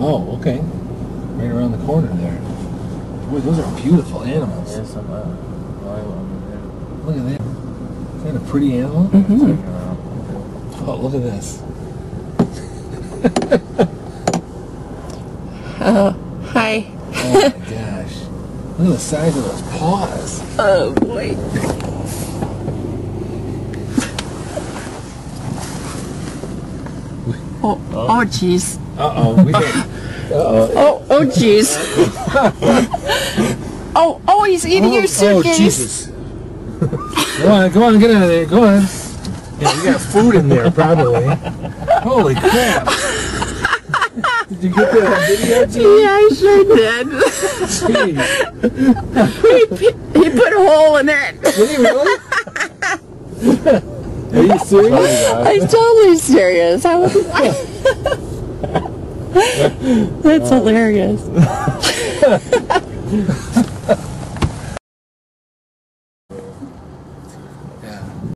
Oh, okay. Right around the corner there. Boy, those are beautiful animals. There's some lion over there. Look at that. Is that a pretty animal? Mm-hmm. Oh, look at this. Hi. Oh my gosh. Look at the size of those paws. Oh boy. Oh jeez. Uh-oh. Oh jeez. Oh, he's eating your suitcase. Oh, Jesus. Go on, get out of there. Go on. Yeah, you got food in there, probably. Holy crap. Did you get that on video, Gene? Yeah, I sure did. Jeez. He put a hole in it. Did he really? Are you serious? I'm totally serious. I was That's hilarious.